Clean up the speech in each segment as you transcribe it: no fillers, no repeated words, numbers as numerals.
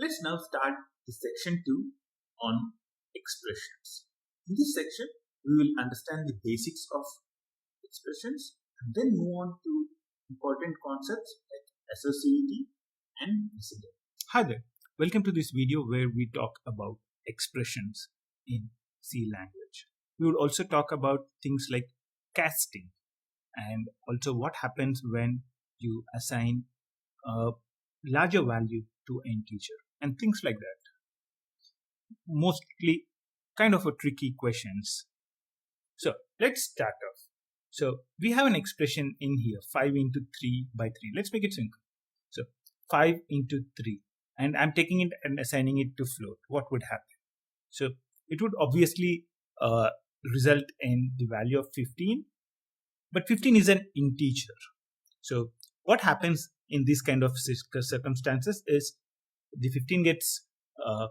Let's now start the section 2 on expressions. In this section, we will understand the basics of expressions and then move on to important concepts like associativity and precedence. Hi there, welcome to this video where we talk about expressions in C language. We will also talk about things like casting and also what happens when you assign a larger value to an integer and things like that. Mostly kind of a tricky questions. So let's start off. So we have an expression in here, 5 into 3 by 3. Let's make it simple. So 5 into 3. And I'm taking it and assigning it to float. What would happen? So it would obviously result in the value of 15. But 15 is an integer. So what happens in this kind of circumstances is the 15 gets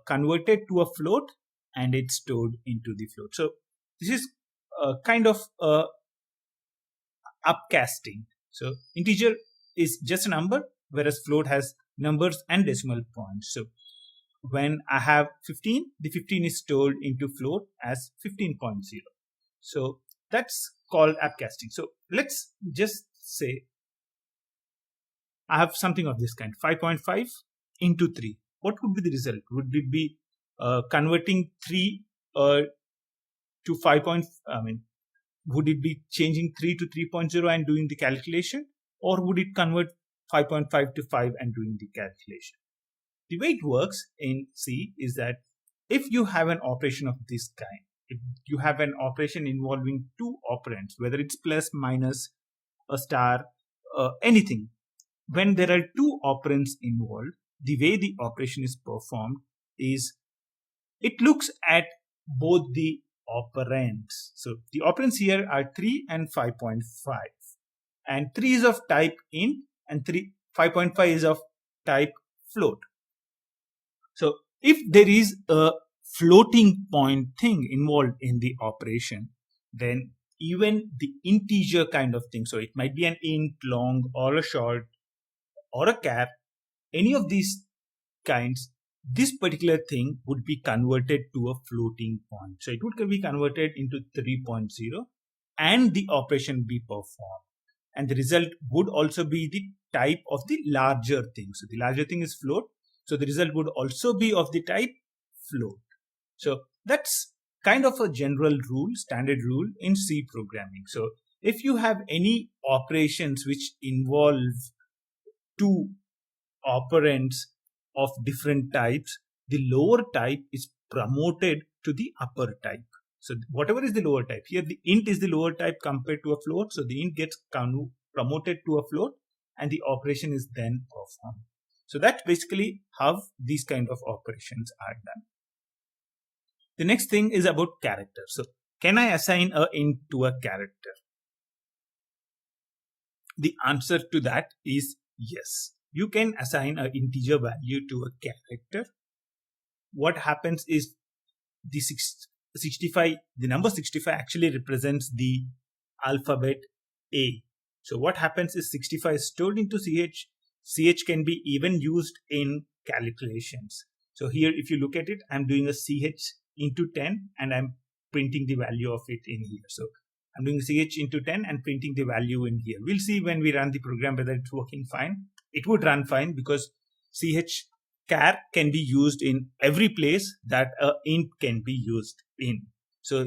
converted to a float and it's stored into the float. So this is kind of upcasting. So integer is just a number, whereas float has numbers and decimal points. So when I have 15, the 15 is stored into float as 15.0. So that's called upcasting. So let's just say I have something of this kind, 5.5 into 3. What would be the result? Would it be converting 3 to 5. Would it be changing 3 to 3.0 and doing the calculation? Or would it convert 5.5 to 5 and doing the calculation? The way it works in C is that if you have an operation of this kind, if you have an operation involving two operands, whether it's plus, minus, a star, anything, when there are two operands involved, the way the operation is performed is it looks at both the operands. So the operands here are 3 and 5.5. And 3 is of type int and 5.5 is of type float. So if there is a floating point thing involved in the operation, then even the integer kind of thing, so it might be an int, long, or a short, or a char, any of these kinds, this particular thing would be converted to a floating point. So it would be converted into 3.0 and the operation be performed. And the result would also be the type of the larger thing. So the larger thing is float. So the result would also be of the type float. So that's kind of a general rule, standard rule in C programming. So if you have any operations which involve two operands of different types, the lower type is promoted to the upper type. So whatever is the lower type, here the int is the lower type compared to a float. So the int gets promoted to a float and the operation is then performed. So that's basically how these kind of operations are done. The next thing is about character. So can I assign a int to a character? The answer to that is yes. You can assign an integer value to a character. What happens is the number 65 actually represents the alphabet A. So what happens is 65 is stored into CH. CH can be even used in calculations. So here, if you look at it, I'm doing a CH into 10 and I'm printing the value of it in here. So I'm doing CH into 10 and printing the value in here. We'll see when we run the program whether it's working fine. It would run fine because CH char can be used in every place that a int can be used in. So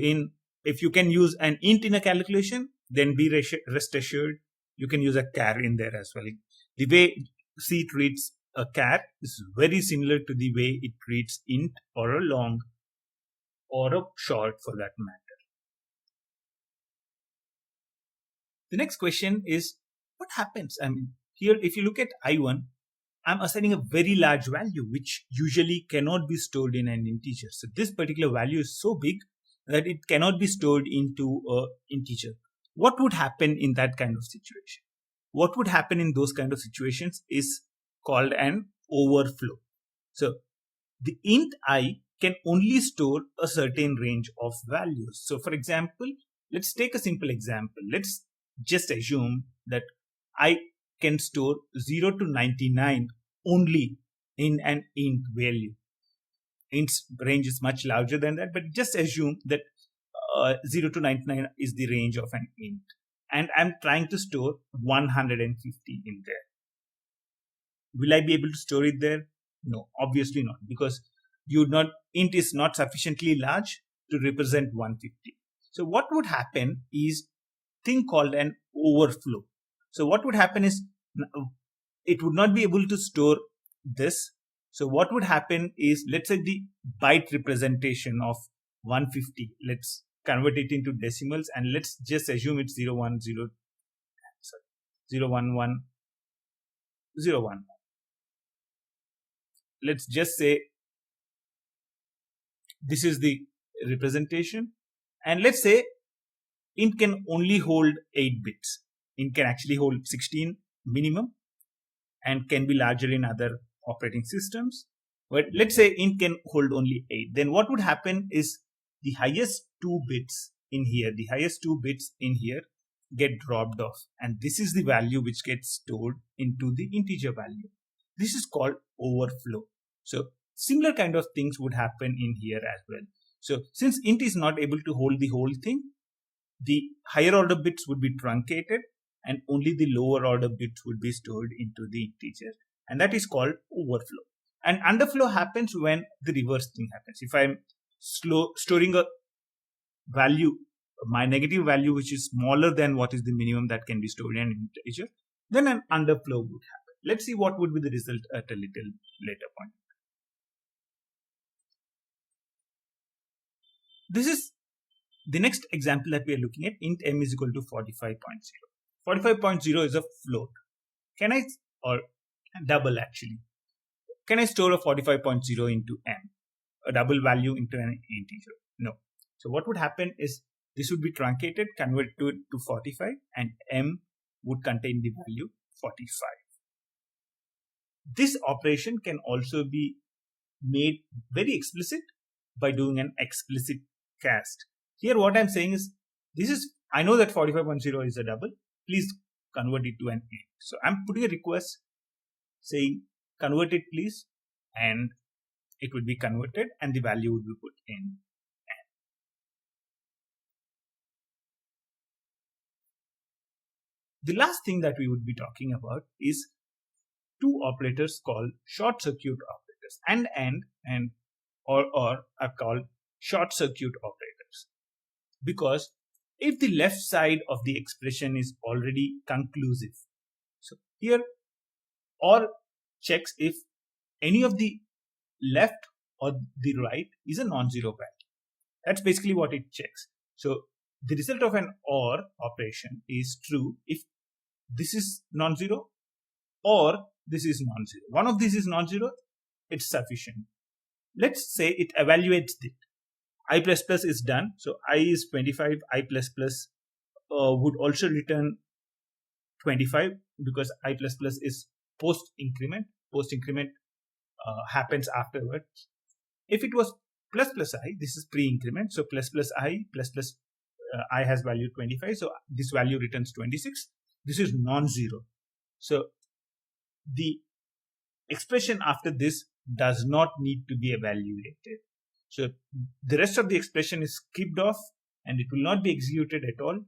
if you can use an int in a calculation, then be rest assured you can use a char in there as well. The way C treats a char is very similar to the way it treats int or a long or a short for that matter. The next question is what happens? Here, if you look at I1, I'm assigning a very large value, which usually cannot be stored in an integer. So this particular value is so big that it cannot be stored into an integer. What would happen in that kind of situation? What would happen in those kind of situations is called an overflow. So the int I can only store a certain range of values. So for example, let's take a simple example. Let's just assume that I can store 0 to 99 only in an int value. Int's range is much larger than that, but just assume that 0 to 99 is the range of an int. And I'm trying to store 150 in there. Will I be able to store it there? No, obviously not, because int is not sufficiently large to represent 150. So what would happen is thing called an overflow. So what would happen is it would not be able to store this. So what would happen is, let's say the byte representation of 150, let's convert it into decimals, and let's just assume it's 010, 011, 011. Let's just say this is the representation, and let's say int can only hold 8 bits. Int can actually hold 16 minimum and can be larger in other operating systems. But let's say int can hold only 8. Then what would happen is the highest 2 bits in here, get dropped off. And this is the value which gets stored into the integer value. This is called overflow. So similar kind of things would happen in here as well. So since int is not able to hold the whole thing, the higher order bits would be truncated and only the lower order bits would be stored into the integer. And that is called overflow. And underflow happens when the reverse thing happens. If I'm storing a value, my negative value, which is smaller than what is the minimum that can be stored in an integer, then an underflow would happen. Let's see what would be the result at a little later point. This is the next example that we are looking at. Int m is equal to 45.0. 45.0 is a float. Or double actually. Can I store a 45.0 into m? A double value into an integer? No. So what would happen is this would be truncated, converted to 45, and m would contain the value 45. This operation can also be made very explicit by doing an explicit cast. Here what I'm saying is, I know that 45.0 is a double, please convert it to an int. So I'm putting a request saying convert it please, and it would be converted and the value would be put in n. The last thing that we would be talking about is two operators called short circuit operators. And or are called short circuit operators, because if the left side of the expression is already conclusive, so here or checks if any of the left or the right is a non-zero value. That's basically what it checks. So the result of an OR operation is true if this is non-zero or this is non-zero. One of these is non-zero, it's sufficient. Let's say it evaluates it. I++ is done. So I is 25, I++ would also return 25 because I++ is post increment. Post increment happens afterwards. If it was ++i, this is pre-increment. So ++i, I has value 25. So this value returns 26. This is non-zero. So the expression after this does not need to be evaluated. So the rest of the expression is skipped off and it will not be executed at all.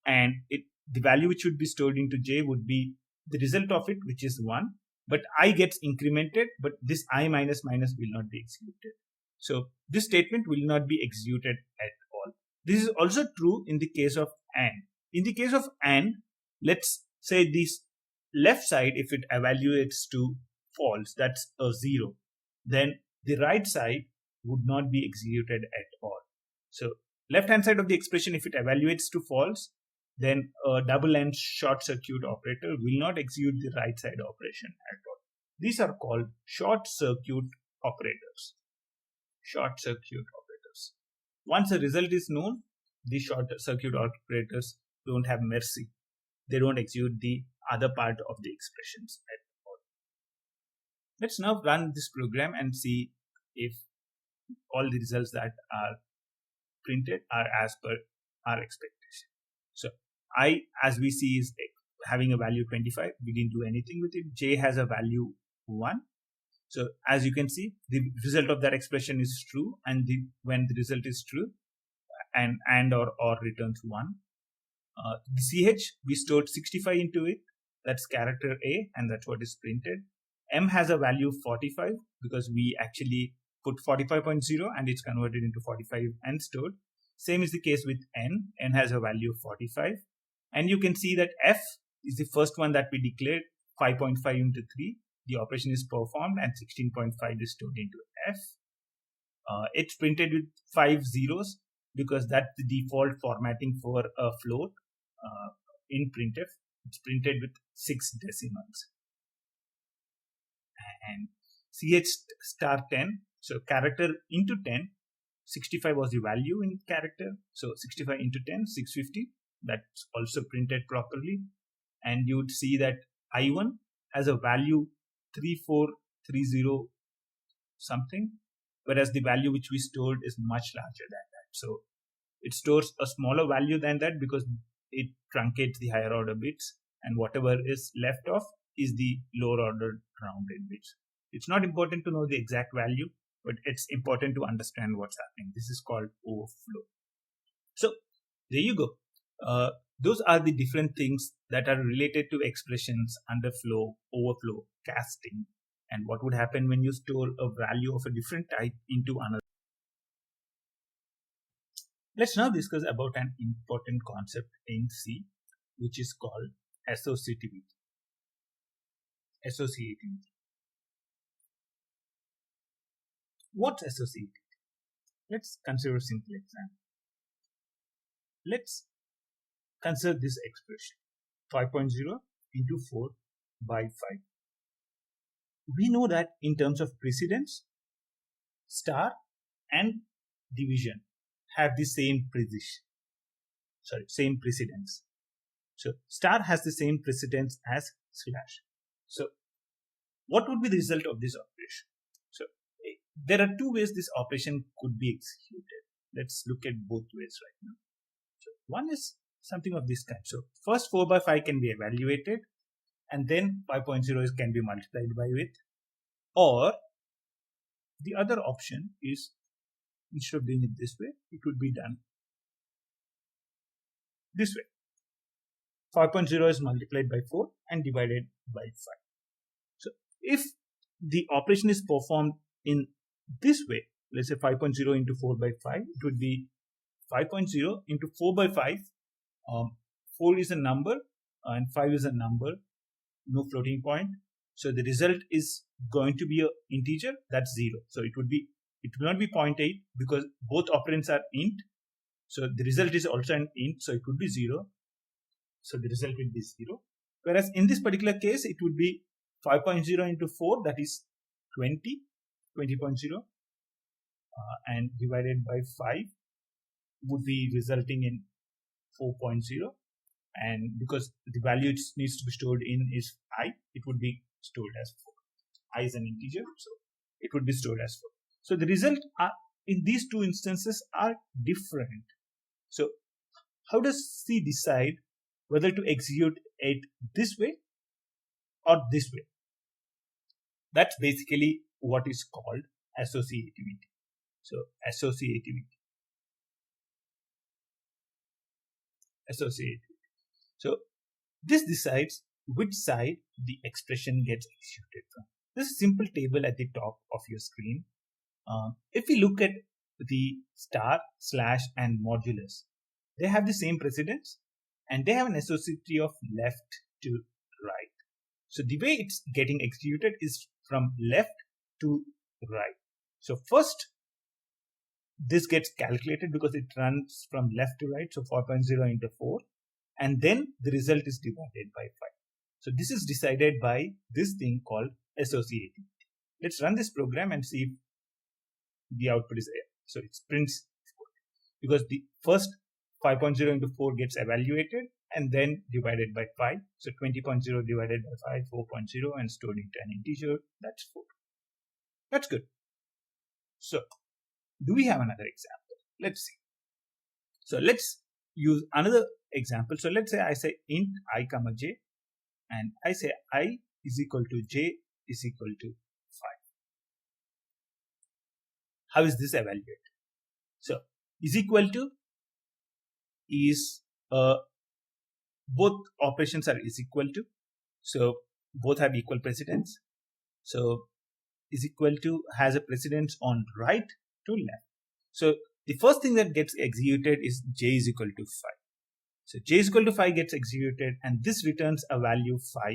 And the value which would be stored into J would be the result of it, which is 1. But I gets incremented, but this I minus minus will not be executed. So this statement will not be executed at all. This is also true in the case of AND. In the case of AND, let's say this left side, if it evaluates to false, that's a 0, then the right side would not be executed at all. So left hand side of the expression, if it evaluates to false, then a double and short circuit operator will not execute the right side operation at all. These are called short circuit operators. Short circuit operators. Once a result is known, the short circuit operators don't have mercy. They don't execute the other part of the expressions at all. Let's now run this program and see if all the results that are printed are as per our expectation. So I, as we see, is having a value 25. We didn't do anything with it. J has a value 1. So as you can see, the result of that expression is true, and when the result is true, and or returns 1. The ch, we stored 65 into it. That's character A, and that's what is printed. M has a value 45 because we actually put 45.0 and it's converted into 45 and stored. Same is the case with N. N has a value of 45. And you can see that F is the first one that we declared, 5.5 into 3. The operation is performed and 16.5 is stored into F. It's printed with 5 zeros because that's the default formatting for a float in printf. It's printed with 6 decimals. And ch star 10, so character into 10, 65 was the value in character, so 65 into 10, 650. That's also printed properly. And you would see that I1 has a value 3430 something, whereas the value which we stored is much larger than that. So it stores a smaller value than that because it truncates the higher order bits, and whatever is left off is the lower order rounded bits. It's not important to know the exact value, but it's important to understand what's happening. This is called overflow. So there you go. Those are the different things that are related to expressions, underflow, overflow, casting, and what would happen when you store a value of a different type into another. Let's now discuss about an important concept in C, which is called associativity. Associativity. What's associativity? Let's consider a simple example. Let's consider this expression, 5.0 into 4 by 5. We know that in terms of precedence, star and division have the same same precedence. So star has the same precedence as slash. So what would be the result of this operation? So there are two ways this operation could be executed. Let's look at both ways right now. So one is something of this kind. So first 4 by 5 can be evaluated, and then 5.0 can be multiplied by with. Or the other option is, instead of doing it this way, it would be done this way. 5.0 is multiplied by 4 and divided by 5. So if the operation is performed in this way, let's say 5.0 into 4 by 5, it would be 5.0 into 4 by 5. 4 is a number and 5 is a number, no floating point. So the result is going to be an integer, that's 0. So it will not be 0.8 because both operands are int. So the result is also an int, so it would be 0. So the result will be 0. Whereas in this particular case, it would be 5.0 into 4, that is 20, 20.0, and divided by 5 would be resulting in 4.0. And because the value it needs to be stored in is I, it would be stored as 4. I is an integer, so it would be stored as 4. So the result in these two instances are different. So how does C decide whether to execute it this way or this way? That's basically what is called associativity. So associativity. So this decides which side the expression gets executed from. This is a simple table at the top of your screen. If we look at the star, slash, and modulus, they have the same precedence and they have an associativity of left to right. So the way it's getting executed is from left to right. So first, this gets calculated because it runs from left to right, so 4.0 into 4, and then the result is divided by 5. So this is decided by this thing called associativity. Let's run this program and see if the output is there. So it prints 4 because the first 5.0 into 4 gets evaluated and then divided by 5. So 20.0 divided by 5, 4.0, and stored into an integer, that's 4. That's good. So do we have another example? Let's see. So let's use another example. So let's say I say int I comma j, and I say I is equal to j is equal to 5. How is this evaluated? So is equal to is both operations are is equal to, so both have equal precedence. So is equal to has a precedence on right to left. So the first thing that gets executed is j is equal to 5. So j is equal to 5 gets executed, and this returns a value 5,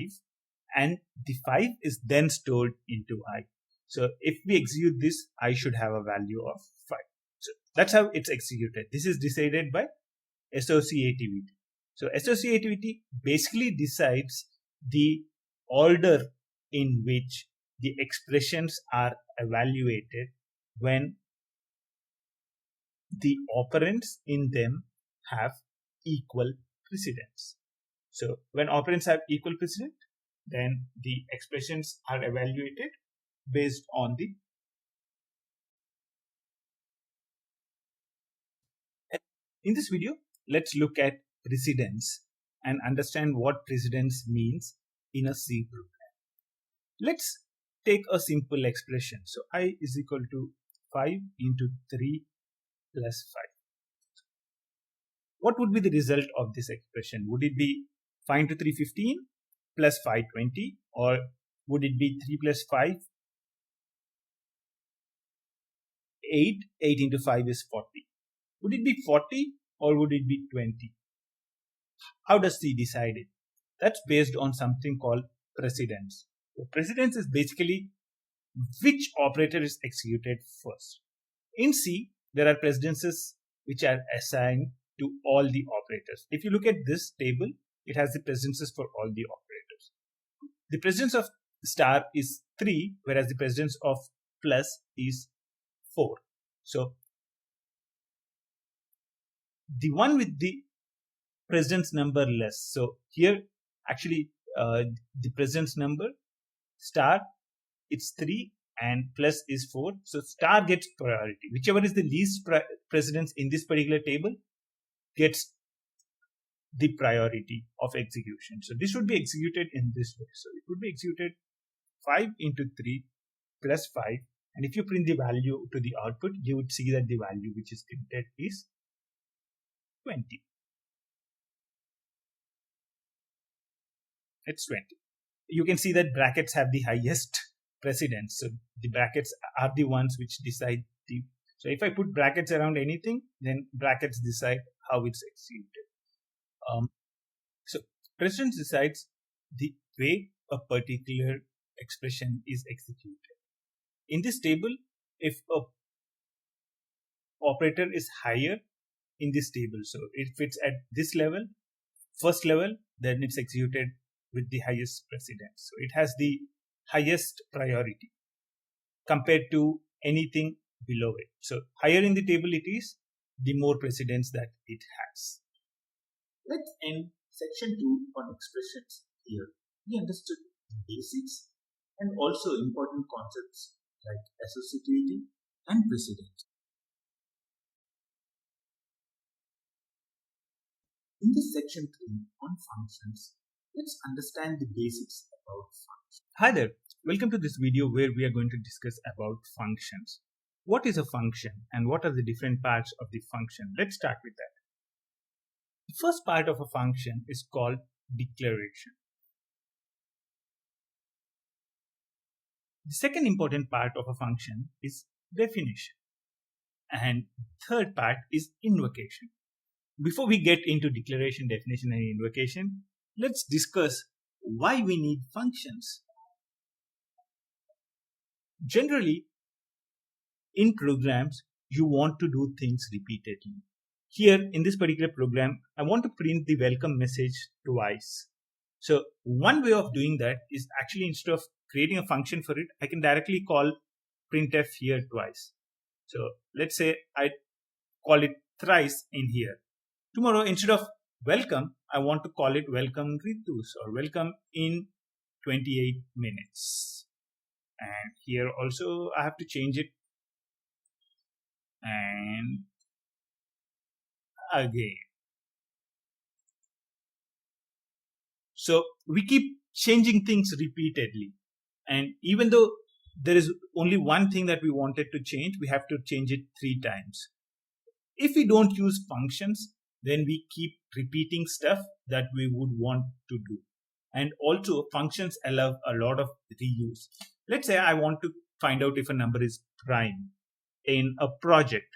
and the 5 is then stored into I. So if we execute this, I should have a value of 5. So that's how it's executed. This is decided by associativity. So associativity basically decides the order in which the expressions are evaluated when the operands in them have equal precedence. So when operands have equal precedence, then the expressions are evaluated based on the. In this video, let's look at precedence and understand what precedence means in a C program. Let's take a simple expression. So I is equal to 5 into 3 plus 5. What would be the result of this expression? Would it be 5 into 3, 15 plus 5, 20, or would it be 3 plus 5, 8, 8 into 5 is 40. Would it be 40 or would it be 20? How does C decide it? That's based on something called precedence. So precedence is basically which operator is executed first. In C, there are precedences which are assigned to all the operators. If you look at this table, it has the precedences for all the operators. The precedence of star is 3, whereas the precedence of plus is 4. So the one with the precedence number less. So here actually the precedence number star it's 3 and plus is 4. So star gets priority. Whichever is the least precedence in this particular table gets the priority of execution. So this would be executed in this way. So it would be executed 5 into 3 plus 5. And if you print the value to the output, you would see that the value which is printed is 20. It's 20. You can see that brackets have the highest precedence. So the brackets are the ones which decide the. So if I put brackets around anything, then brackets decide how it's executed. So precedence decides the way a particular expression is executed. In this table, if a operator is higher in this table, so if it's at this level, first level, then it's executed with the highest precedence. So it has the highest priority compared to anything below it. So higher in the table it is, the more precedence that it has. Let's end section 2 on expressions here. We understood the basics and also important concepts like associativity and precedence. In this section 3 on functions, let's understand the basics about functions. Hi there, welcome to this video where we are going to discuss about functions. What is a function and what are the different parts of the function? Let's start with that. The first part of a function is called declaration. The second important part of a function is definition. And third part is invocation. Before we get into declaration, definition, and invocation, let's discuss why we need functions. Generally, in programs, you want to do things repeatedly. Here, in this particular program, I want to print the welcome message twice. So one way of doing that is actually instead of creating a function for it, I can directly call printf here twice. So let's say I call it thrice in here. Tomorrow, instead of welcome, I want to call it welcome Ritus or welcome in 28 minutes. And here also I have to change it. And again. So we keep changing things repeatedly. And even though there is only one thing that we wanted to change. We have to change it 3 times. If we don't use functions, then we keep repeating stuff that we would want to do. And also functions allow a lot of reuse. Let's say I want to find out if a number is prime in a project.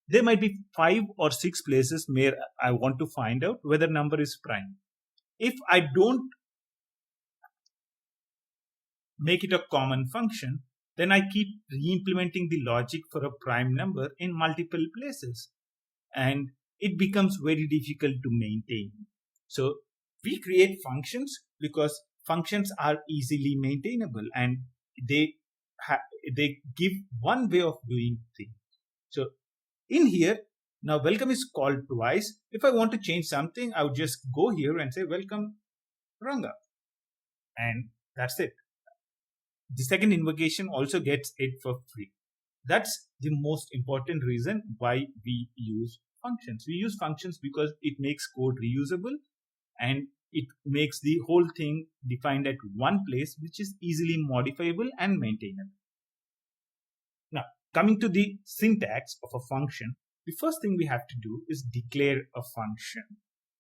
There might be 5 or 6 places where I want to find out whether number is prime. If I don't make it a common function, then I keep re-implementing the logic for a prime number in multiple places, and it becomes very difficult to maintain. So we create functions because functions are easily maintainable and they give one way of doing things. So in here, now welcome is called twice. If I want to change something, I would just go here and say welcome Ranga, and that's it. The second invocation also gets it for free. That's the most important reason why we use functions. We use functions because it makes code reusable and it makes the whole thing defined at one place, which is easily modifiable and maintainable. Now, coming to the syntax of a function, the first thing we have to do is declare a function.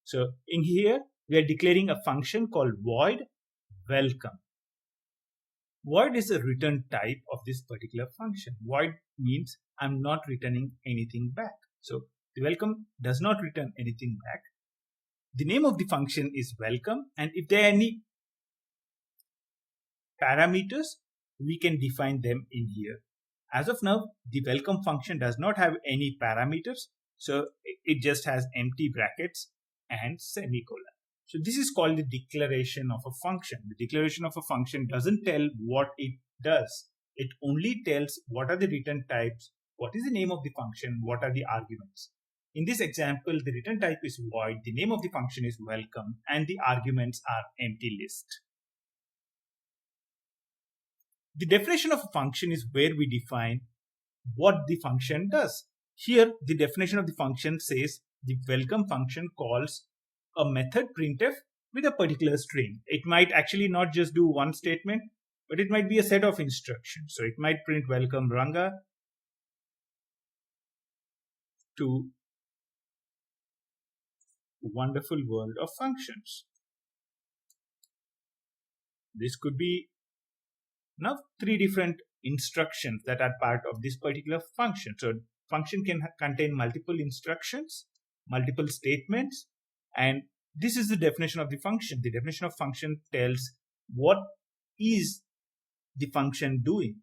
So in here, we are declaring a function called void welcome. Void is a return type of this particular function. Void means I'm not returning anything back. So the welcome does not return anything back. The name of the function is welcome, and if there are any parameters, we can define them in here. As of now, the welcome function does not have any parameters, so it just has empty brackets and semicolon. So this is called the declaration of a function. The declaration of a function doesn't tell what it does. It only tells what are the return types, what is the name of the function, what are the arguments. In this example, the return type is void, the name of the function is welcome, and the arguments are empty list. The definition of a function is where we define what the function does. Here, the definition of the function says the welcome function calls a method printf with a particular string. It might actually not just do one statement, but it might be a set of instructions. So it might print welcome Ranga to wonderful world of functions. This could be now 3 different instructions that are part of this particular function. So function can contain multiple instructions, multiple statements, and this is the definition of the function. The definition of function tells what is the function doing.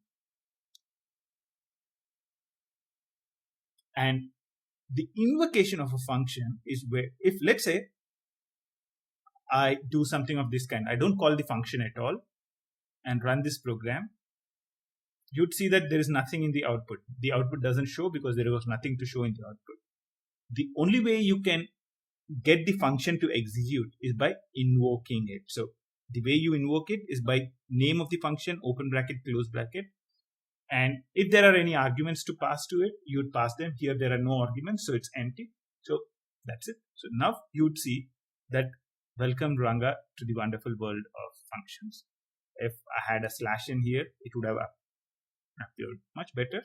And the invocation of a function is where, if let's say I do something of this kind, I don't call the function at all and run this program, you'd see that there is nothing in the output. The output doesn't show because there was nothing to show in the output. The only way you can get the function to execute is by invoking it. So the way you invoke it is by name of the function, open bracket, close bracket. And if there are any arguments to pass to it, you would pass them. Here there are no arguments, so it's empty. So that's it. So now you would see that welcome Ranga to the wonderful world of functions. If I had a slash in here, it would have appeared much better.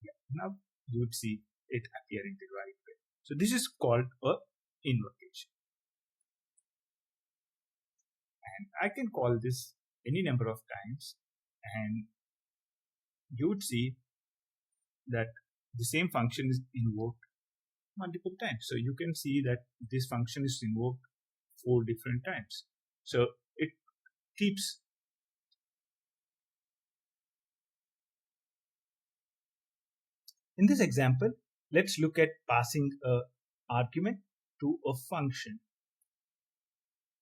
Yeah, now you would see it appearing the right way. So this is called a invocation. And I can call this any number of times, and you would see that the same function is invoked multiple times. So you can see that this function is invoked 4 different times. So it keeps in this example, let's look at passing an argument to a function.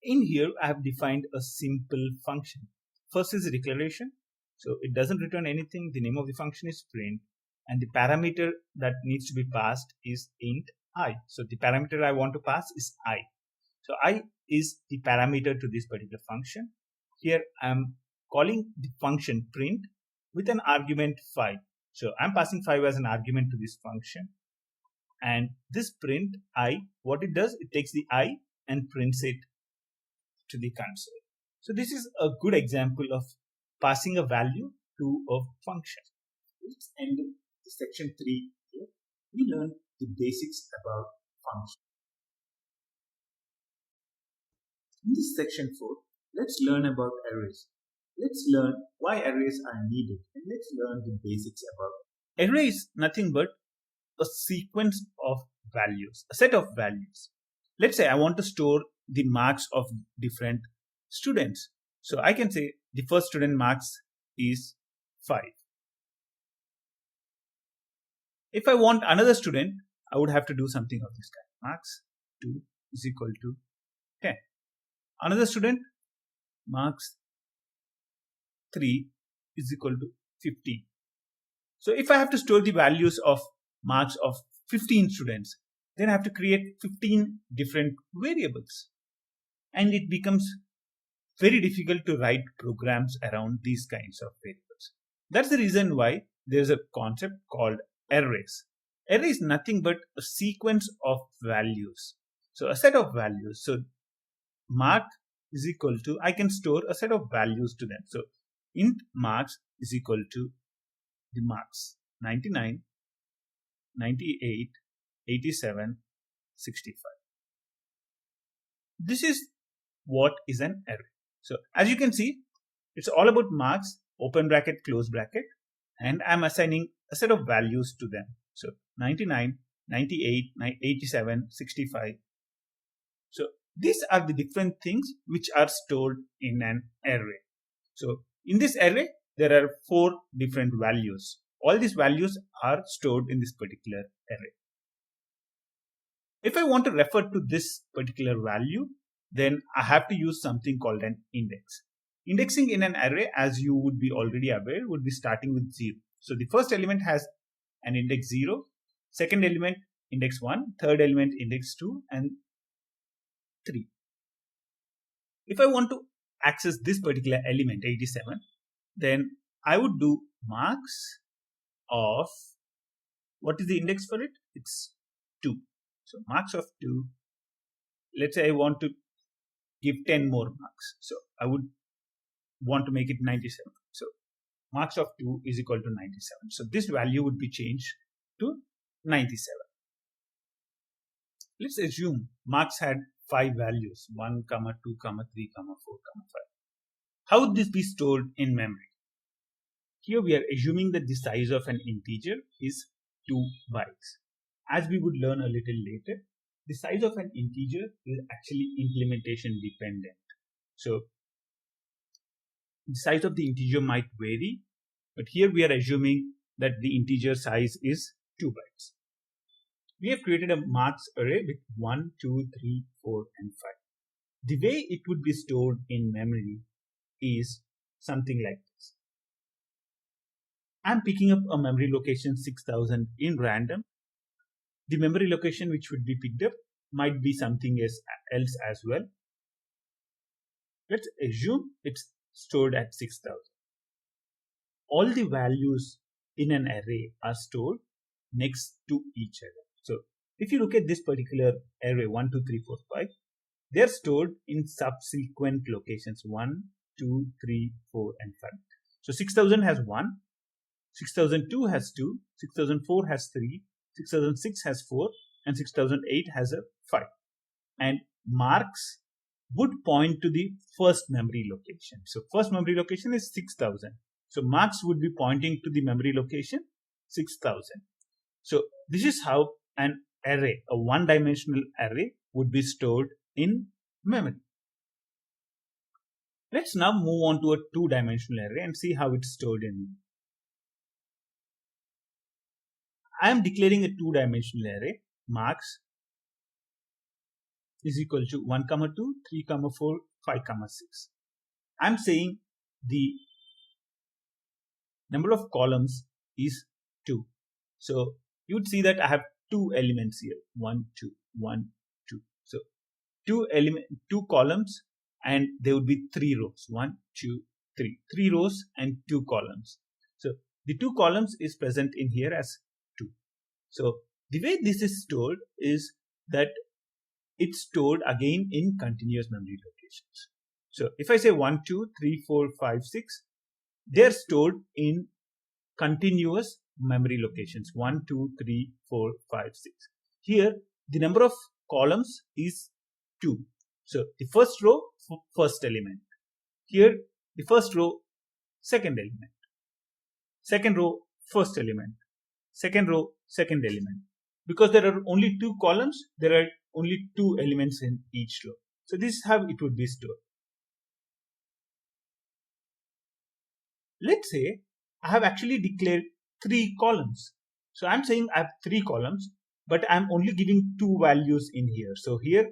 In here, I have defined a simple function. First is a declaration. So it doesn't return anything. The name of the function is print, and the parameter that needs to be passed is int I. So the parameter I want to pass is I. So I is the parameter to this particular function. Here I'm calling the function print with an argument 5. So I'm passing 5 as an argument to this function. And this print I, what it does, it takes the I and prints it to the console. So this is a good example of passing a value to a function. Let's end the section 3 here. We learned the basics about functions. In this section 4, let's learn about arrays. Let's learn why arrays are needed, and let's learn the basics about. Array is nothing but a sequence of values, a set of values. Let's say I want to store the marks of different students. So I can say the first student marks is 5. If I want another student, I would have to do something of this kind. Marks 2 is equal to 10. Another student, marks 3 is equal to 15. So if I have to store the values of marks of 15 students, then I have to create 15 different variables. And it becomes very difficult to write programs around these kinds of variables. That's the reason why there's a concept called arrays. Array is nothing but a sequence of values. So a set of values. So mark is equal to, I can store a set of values to them. So int marks is equal to the marks 99, 98, 87, 65. This is what is an array. So as you can see, it's all about marks, open bracket, close bracket, and I'm assigning a set of values to them. So 99, 98, 87, 65. So these are the different things which are stored in an array. So in this array, there are 4 different values. All these values are stored in this particular array. If I want to refer to this particular value, then I have to use something called an index. Indexing in an array, as you would be already aware, would be starting with 0. So the first element has an index 0, second element index 1, third element index 2, and 3. If I want to access this particular element 87, then I would do marks of, what is the index for it? It's 2. So marks of 2, let's say I want to give 10 more marks. So I would want to make it 97. So marks of 2 is equal to 97. So this value would be changed to 97. Let's assume marks had 5 values, 1, 2, 3, 4, 5. How would this be stored in memory? Here we are assuming that the size of an integer is 2 bytes. As we would learn a little later, the size of an integer is actually implementation dependent. So the size of the integer might vary, but here we are assuming that the integer size is 2 bytes. We have created a marks array with 1, 2, 3, 4, and 5. The way it would be stored in memory is something like this. I'm picking up a memory location 6000 in random. The memory location which would be picked up might be something else as well. Let's assume it's stored at 6000. All the values in an array are stored next to each other. So if you look at this particular array 1, 2, 3, 4, 5, they're stored in subsequent locations 1, 2, 3, 4, and 5. So 6000 has 1, 6002 has 2, 6004 has 3, 6006 has 4, and 6008 has a 5. And marks would point to the first memory location. So first memory location is 6000. So marks would be pointing to the memory location 6000. So this is how an array, a one-dimensional array, would be stored in memory. Let's now move on to a two-dimensional array and see how it's stored in memory. I am declaring a two-dimensional array. Marks is equal to 1, 2, 3, 4, 5, 6. I'm saying the number of columns is 2. So you would see that I have 2 elements here. 1, 2, 1, 2. So 2 columns, and there would be 3 rows. 1, 2, 3. 3 rows and 2 columns. So the 2 columns is present in here as 2. So the way this is stored is that it's stored again in continuous memory locations. So if I say 1, 2, 3, 4, 5, 6, they are stored in continuous memory locations 1, 2, 3, 4, 5, 6. Here the number of columns is 2. So the first row, first element. Here the first row, second element. Second row, first element. Second row, second element. Because there are only 2 columns, there are only 2 elements in each row. So this is how it would be stored. Let's say I have actually declared 3 columns. So I'm saying I have 3 columns, but I'm only giving 2 values in here. So here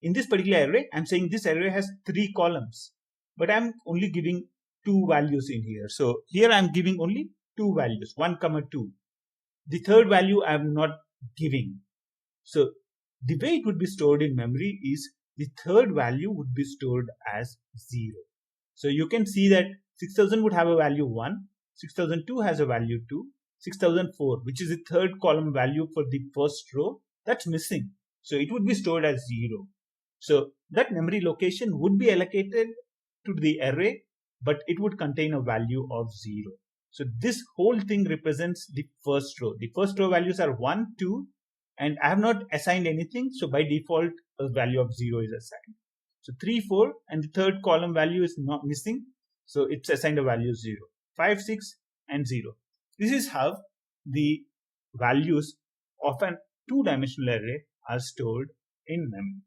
in this particular array, I'm saying this array has 3 columns, but I'm only giving 2 values in here. So here I'm giving only 2 values, 1, 2. The third value I'm not giving. So the way it would be stored in memory is the third value would be stored as 0. So you can see that 6000 would have a value 1, 6002 has a value 2, 6004, which is the third column value for the first row, that's missing. So it would be stored as 0. So that memory location would be allocated to the array, but it would contain a value of 0. So this whole thing represents the first row. The first row values are 1, 2, and I have not assigned anything. So by default, a value of 0 is assigned. So 3, 4, and the third column value is not missing. So it's assigned a value 0. 5, 6, and 0. This is how the values of an 2-dimensional array are stored in memory.